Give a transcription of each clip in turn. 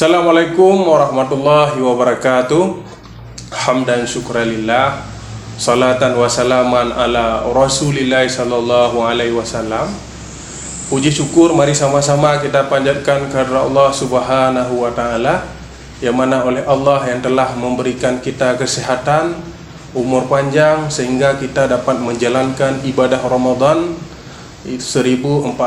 Assalamualaikum warahmatullahi wabarakatuh. Hamdan syukralillah, salatan wa salaman ala Rasulillah sallallahu alaihi wasallam. Puji syukur mari sama-sama kita panjatkan kepada Allah Subhanahu wa taala, yang mana oleh Allah yang telah memberikan kita kesehatan, umur panjang sehingga kita dapat menjalankan ibadah Ramadan 1446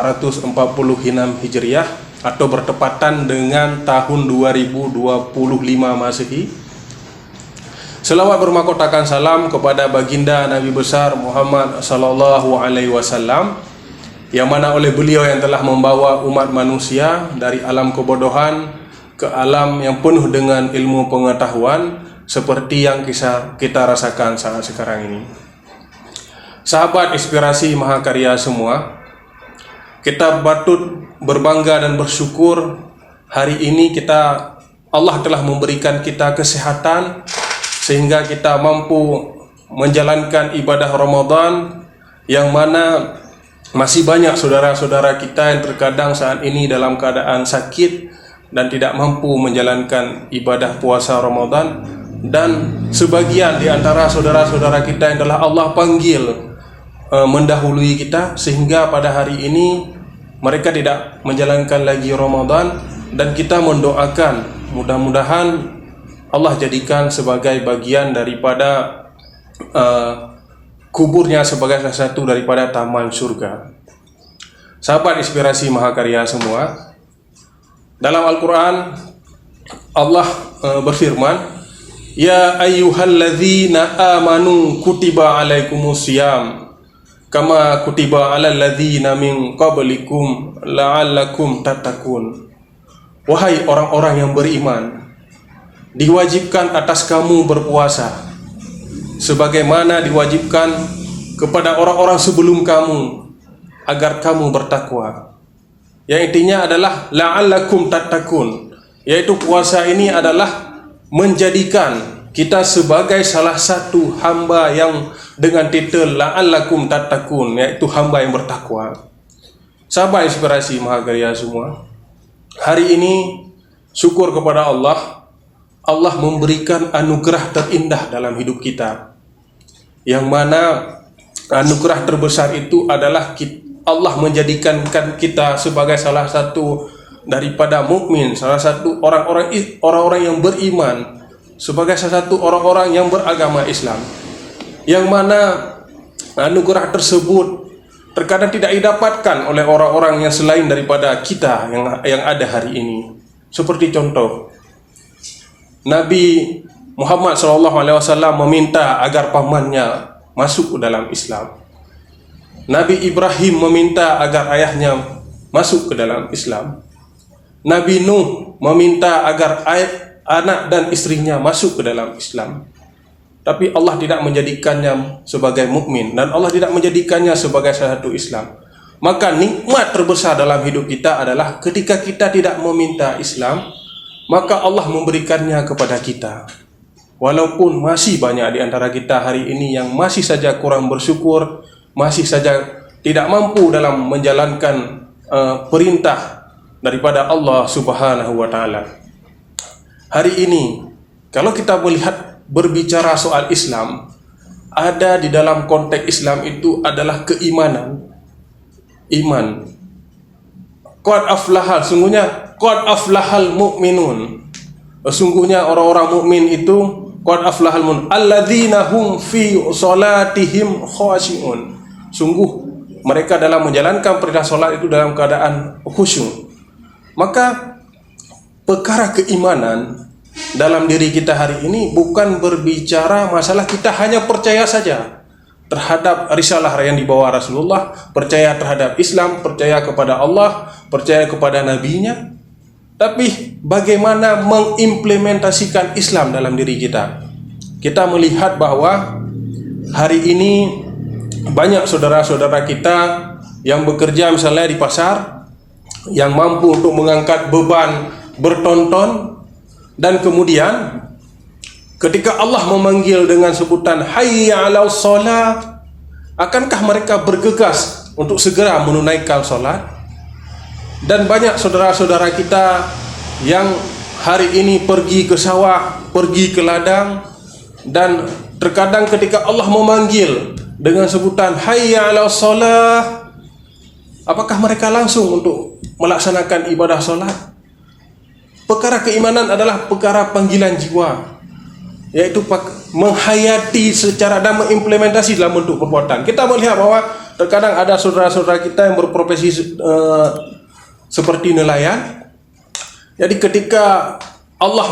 Hijriah atau bertepatan dengan tahun 2025 Masehi. Selawat bermahkotakan salam kepada baginda Nabi besar Muhammad sallallahu alaihi wasallam, yang mana oleh beliau yang telah membawa umat manusia dari alam kebodohan ke alam yang penuh dengan ilmu pengetahuan seperti yang kita rasakan saat sekarang ini. Sahabat inspirasi mahakarya semua, kita patut berbangga dan bersyukur hari ini Allah telah memberikan kita kesehatan sehingga kita mampu menjalankan ibadah Ramadan, yang mana masih banyak saudara-saudara kita yang terkadang saat ini dalam keadaan sakit dan tidak mampu menjalankan ibadah puasa Ramadan, dan sebagian di antara saudara-saudara kita yang telah Allah panggil mendahului kita sehingga pada hari ini mereka tidak menjalankan lagi Ramadan, dan kita mendoakan mudah-mudahan Allah jadikan sebagai bagian daripada kuburnya sebagai salah satu daripada taman surga. Sahabat inspirasi mahakarya semua, dalam Al-Quran Allah berfirman, ya ayyuhalladzina amanu kutiba alaikumusiyam kama kutiba alal ladzina min qablikum la'allakum tattaqun. Wahai orang-orang yang beriman, diwajibkan atas kamu berpuasa sebagaimana diwajibkan kepada orang-orang sebelum kamu agar kamu bertakwa. Yang intinya adalah la'allakum tattaqun, yaitu puasa ini adalah menjadikan kita sebagai salah satu hamba yang dengan titel la'allakum tattaqun, yaitu hamba yang bertakwa. Sahabat inspirasi mahakarya semua, hari ini syukur kepada Allah, Allah memberikan anugerah terindah dalam hidup kita, yang mana anugerah terbesar itu adalah Allah menjadikan kita sebagai salah satu daripada mukmin, salah satu orang-orang yang beriman, sebagai salah satu orang-orang yang beragama Islam, yang mana anugerah tersebut terkadang tidak didapatkan oleh orang-orang yang selain daripada kita yang ada hari ini. Seperti contoh, Nabi Muhammad SAW meminta agar pamannya masuk ke dalam Islam. Nabi Ibrahim meminta agar ayahnya masuk ke dalam Islam. Nabi Nuh meminta agar anak dan istrinya masuk ke dalam Islam. Tapi Allah tidak menjadikannya sebagai mukmin, dan Allah tidak menjadikannya sebagai salah satu Islam. Maka nikmat terbesar dalam hidup kita adalah ketika kita tidak meminta Islam, maka Allah memberikannya kepada kita. Walaupun masih banyak di antara kita hari ini yang masih saja kurang bersyukur, masih saja tidak mampu dalam menjalankan perintah daripada Allah Subhanahu wa taala. Hari ini kalau kita melihat berbicara soal Islam, ada di dalam konteks Islam itu adalah keimanan, iman. Qad aflahal, sungguhnya qad aflahal mu'minun, sungguhnya orang-orang mukmin itu qad aflahal mu'minun alladzina hum fi salatihim khashi'un, sungguh mereka dalam menjalankan perintah salat itu dalam keadaan khusyuk. Maka perkara keimanan dalam diri kita hari ini bukan berbicara masalah kita hanya percaya saja terhadap risalah yang dibawa Rasulullah, percaya terhadap Islam, percaya kepada Allah, percaya kepada nabinya, tapi bagaimana mengimplementasikan Islam dalam diri kita. Kita melihat bahwa hari ini banyak saudara-saudara kita yang bekerja misalnya di pasar, yang mampu untuk mengangkat beban bertonton, dan kemudian ketika Allah memanggil dengan sebutan hayya 'alas shalah, akankah mereka bergegas untuk segera menunaikan salat? Dan banyak saudara-saudara kita yang hari ini pergi ke sawah, pergi ke ladang, dan terkadang ketika Allah memanggil dengan sebutan hayya 'alas shalah, apakah mereka langsung untuk melaksanakan ibadah solat? Perkara keimanan adalah perkara panggilan jiwa, yaitu menghayati secara dan mengimplementasi dalam bentuk perbuatan. Kita melihat bahwa terkadang ada saudara-saudara kita yang berprofesi seperti nelayan. Jadi ketika Allah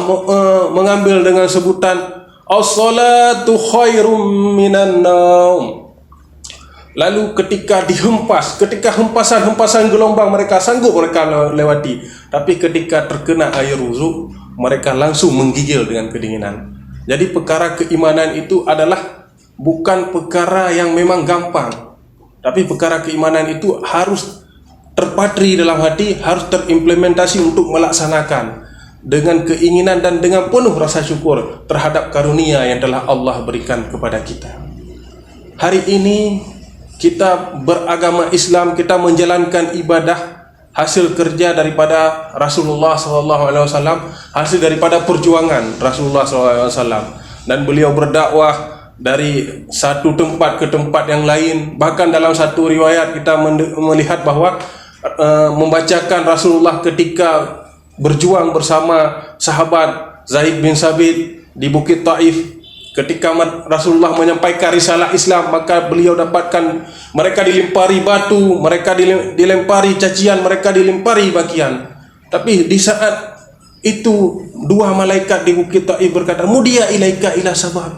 mengambil dengan sebutan as-salatu khairum minan naum, lalu ketika hempasan gelombang mereka sanggup mereka lewati, tapi ketika terkena air wudhu mereka langsung menggigil dengan kedinginan. Jadi perkara keimanan itu adalah bukan perkara yang memang gampang, tapi perkara keimanan itu harus terpatri dalam hati, harus terimplementasi untuk melaksanakan dengan keinginan dan dengan penuh rasa syukur terhadap karunia yang telah Allah berikan kepada kita. Hari ini kita beragama Islam, kita menjalankan ibadah hasil kerja daripada Rasulullah SAW, hasil daripada perjuangan Rasulullah SAW, dan beliau berdakwah dari satu tempat ke tempat yang lain. Bahkan dalam satu riwayat kita melihat bahwa membacakan Rasulullah ketika berjuang bersama sahabat Zaid bin Sabit di Bukit Taif. Ketika Rasulullah menyampaikan risalah Islam, maka beliau dapatkan mereka dilempari batu, mereka dilempari cacian, mereka dilempari bakian. Tapi di saat itu dua malaikat di Bukit Taif berkata, "Mudia ilaika ila sabab."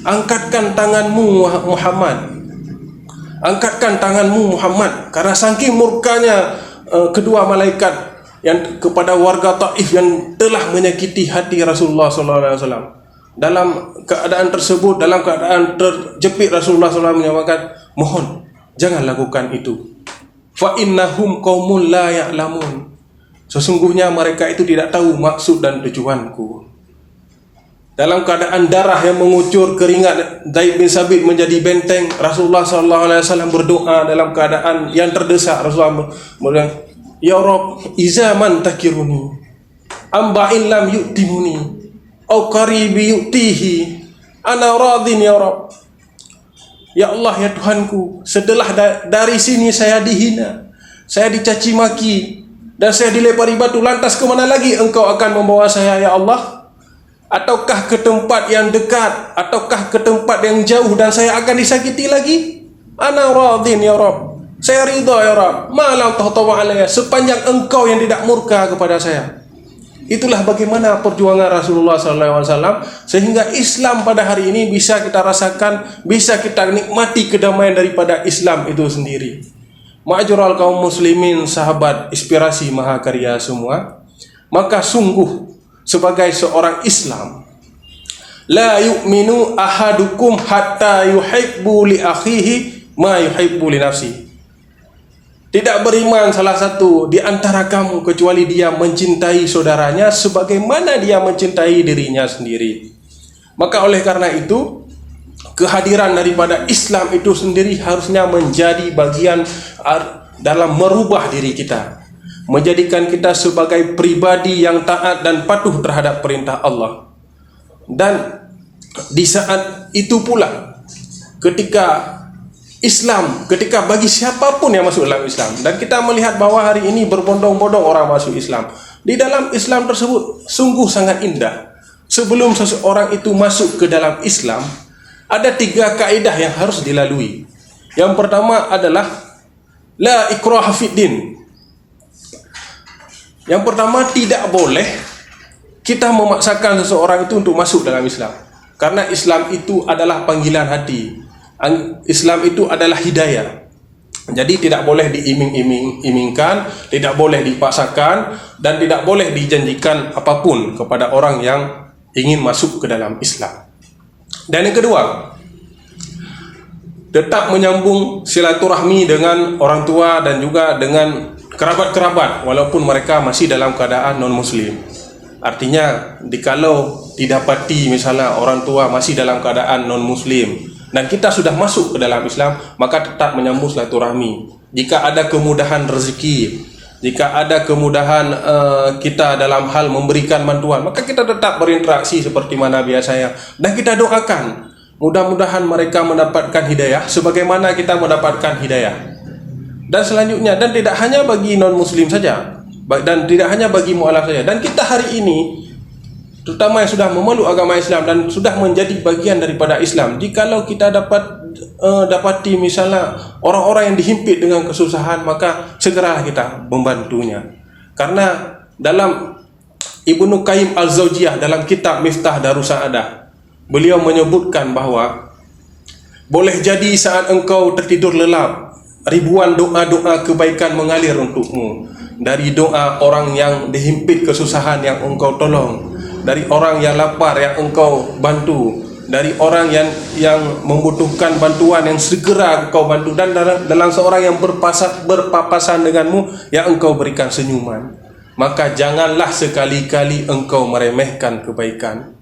Angkatkan tanganmu Muhammad. Angkatkan tanganmu Muhammad. Karena saking murkanya kedua malaikat yang kepada warga Taif yang telah menyakiti hati Rasulullah SAW. Dalam keadaan tersebut, dalam keadaan terjepit, Rasulullah SAW menyampaikan, mohon jangan lakukan itu. Fa innahum qaumun la ya'lamun. Sesungguhnya mereka itu tidak tahu maksud dan tujuanku. Dalam keadaan darah yang mengucur, keringat Zaid bin Sabit menjadi benteng, Rasulullah SAW berdoa dalam keadaan yang terdesak. Rasulullah berdoa, "Ya Rabb, iza man takiruni, amba'in lam yu'timuni, au qaribi yu'tihi, ana radin ya Rabb." Ya Allah, ya Tuhanku, setelah dari sini saya dihina, saya dicaci maki, dan saya dilempari batu, lantas kemana lagi Engkau akan membawa saya ya Allah? Ataukah ke tempat yang dekat, ataukah ke tempat yang jauh dan saya akan disakiti lagi? Ana radin ya Rabb, saya ridha ya Rabb, ma lam tahtawa alayya, sepanjang Engkau yang tidak murka kepada saya. Itulah bagaimana perjuangan Rasulullah SAW, sehingga Islam pada hari ini bisa kita rasakan, bisa kita nikmati kedamaian daripada Islam itu sendiri. Ma'jural kaum muslimin, sahabat inspirasi mahakarya semua, maka sungguh sebagai seorang Islam, la yu'minu ahadukum hatta yuhibbu li akhihi ma yuhibbu li nafsihi. Tidak beriman salah satu di antara kamu kecuali dia mencintai saudaranya sebagaimana dia mencintai dirinya sendiri. Maka oleh karena itu, kehadiran daripada Islam itu sendiri harusnya menjadi bagian dalam merubah diri kita, menjadikan kita sebagai pribadi yang taat dan patuh terhadap perintah Allah. Dan di saat itu pula, ketika bagi siapapun yang masuk dalam Islam, dan kita melihat bahwa hari ini berbondong-bondong orang masuk Islam, di dalam Islam tersebut sungguh sangat indah. Sebelum seseorang itu masuk ke dalam Islam, ada 3 kaedah yang harus dilalui. Yang pertama adalah la ikraha fid din. Yang pertama, tidak boleh kita memaksakan seseorang itu untuk masuk dalam Islam, karena Islam itu adalah panggilan hati. Islam itu adalah hidayah. Jadi tidak boleh diiming-imingkan, tidak boleh dipaksakan, dan tidak boleh dijanjikan apapun kepada orang yang ingin masuk ke dalam Islam. Dan yang kedua, tetap menyambung silaturahmi dengan orang tua dan juga dengan kerabat-kerabat walaupun mereka masih dalam keadaan non-muslim. Artinya, dikalau didapati misalnya orang tua masih dalam keadaan non-muslim dan kita sudah masuk ke dalam Islam, maka tetap menyambung silaturahmi. Jika ada kemudahan rezeki, jika ada kemudahan kita dalam hal memberikan bantuan, maka kita tetap berinteraksi seperti mana biasanya, dan kita doakan mudah-mudahan mereka mendapatkan hidayah sebagaimana kita mendapatkan hidayah. Dan selanjutnya, dan tidak hanya bagi non-muslim saja, dan tidak hanya bagi mu'alaf saja, dan kita hari ini terutama yang sudah memeluk agama Islam dan sudah menjadi bagian daripada Islam, jikalau kita dapati misalnya orang-orang yang dihimpit dengan kesusahan, maka segeralah kita membantunya. Karena dalam Ibnu Qayyim Al-Zawjiyah dalam kitab Miftah Darus Sa'adah, beliau menyebutkan bahawa boleh jadi saat engkau tertidur lelap, ribuan doa-doa kebaikan mengalir untukmu, dari doa orang yang dihimpit kesusahan yang engkau tolong, dari orang yang lapar yang engkau bantu, dari orang yang membutuhkan bantuan yang segera engkau bantu, dan dalam seorang yang berpapasan denganmu yang engkau berikan senyuman. Maka janganlah sekali-kali engkau meremehkan kebaikan.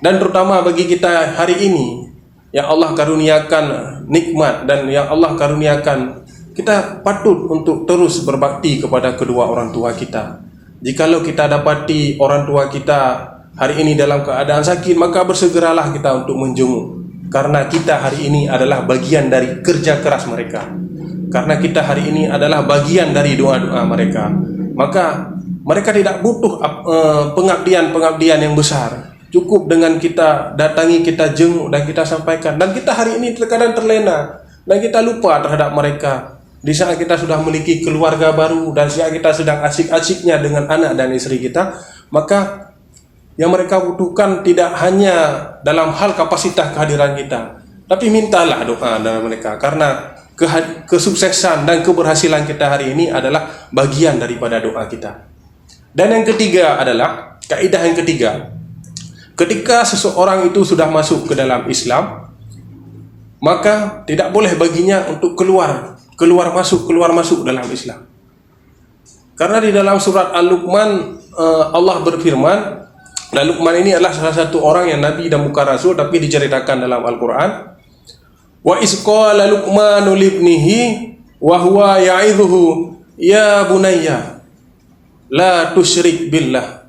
Dan terutama bagi kita hari ini yang Allah karuniakan nikmat dan yang Allah karuniakan, kita patut untuk terus berbakti kepada kedua orang tua kita. Jikalau kita dapati orang tua kita hari ini dalam keadaan sakit, maka bersegeralah kita untuk menjenguk, karena kita hari ini adalah bagian dari kerja keras mereka, karena kita hari ini adalah bagian dari doa-doa mereka. Maka mereka tidak butuh pengabdian yang besar, cukup dengan kita datangi, kita jenguk dan kita sampaikan. Dan kita hari ini terkadang terlena dan kita lupa terhadap mereka. Di saat kita sudah memiliki keluarga baru dan saat kita sedang asik-asiknya dengan anak dan istri kita, maka yang mereka butuhkan tidak hanya dalam hal kapasitas kehadiran kita, tapi mintalah doa dari mereka, karena kesuksesan dan keberhasilan kita hari ini adalah bagian daripada doa kita. Dan yang ketiga adalah kaidah yang ketiga, ketika seseorang itu sudah masuk ke dalam Islam, maka tidak boleh baginya untuk keluar masuk dalam Islam. Karena di dalam surat Al-Luqman Allah berfirman, dan Luqman ini adalah salah satu orang yang nabi dan bukan rasul, tapi diceritakan dalam Al-Quran. Wa isqala Luqmanu libnihi wa huwa ya'idhuhu ya bunayya la tusyrik billah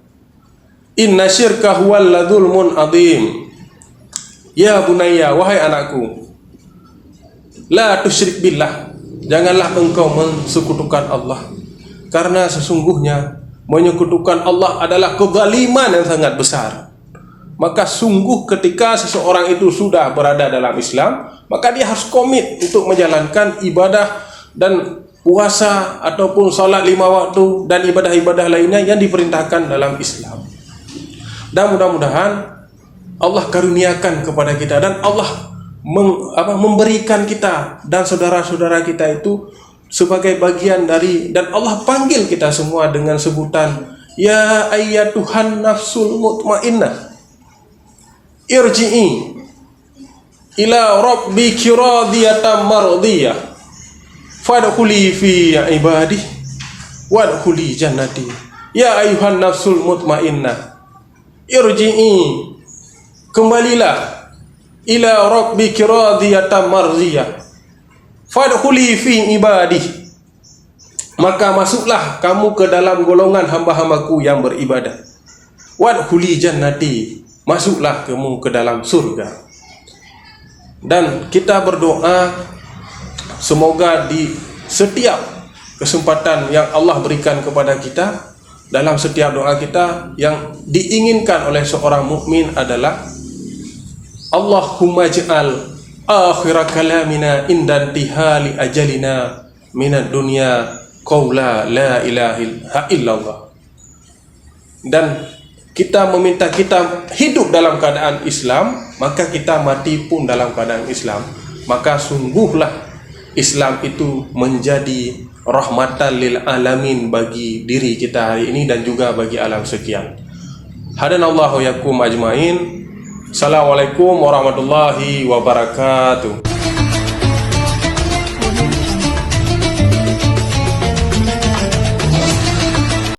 inna syirka huwal ladzulmun adzim. Ya bunayya, wahai anakku, la tusyrik billah, janganlah engkau mensekutukan Allah, karena sesungguhnya menyekutukan Allah adalah kezaliman yang sangat besar. Maka sungguh ketika seseorang itu sudah berada dalam Islam, maka dia harus komit untuk menjalankan ibadah dan puasa ataupun salat 5 waktu dan ibadah-ibadah lainnya yang diperintahkan dalam Islam. Dan mudah-mudahan Allah karuniakan kepada kita, dan Allah memberikan kita dan saudara-saudara kita itu sebagai bagian dari, dan Allah panggil kita semua dengan sebutan ya ayyatuhan nafsul mutmainnah irji'i ila rabbiki radiyatan mardiyah fadkhuli fi ibadi wadkhuli jannati. Ya ayyuhan nafsul mutmainnah irji'i, kembalilah, ila rabbiki radiyatan mardiyah fadkhuli fi ibadi, maka masuklah kamu ke dalam golongan hamba-hambaku yang beribadah. Wadkhuli jannati, masuklah kamu ke dalam surga. Dan kita berdoa semoga di setiap kesempatan yang Allah berikan kepada kita, dalam setiap doa kita, yang diinginkan oleh seorang mukmin adalah Allahumma ja'al akhir kalamina inda intihali ajalina minad dunya qaula la ilaha illallah. Dan kita meminta kita hidup dalam keadaan Islam, maka kita mati pun dalam keadaan Islam. Maka sungguhlah Islam itu menjadi rahmatan lil alamin bagi diri kita hari ini dan juga bagi alam sekian. Hadanallahu yakum ajmain. Assalamualaikum warahmatullahi wabarakatuh.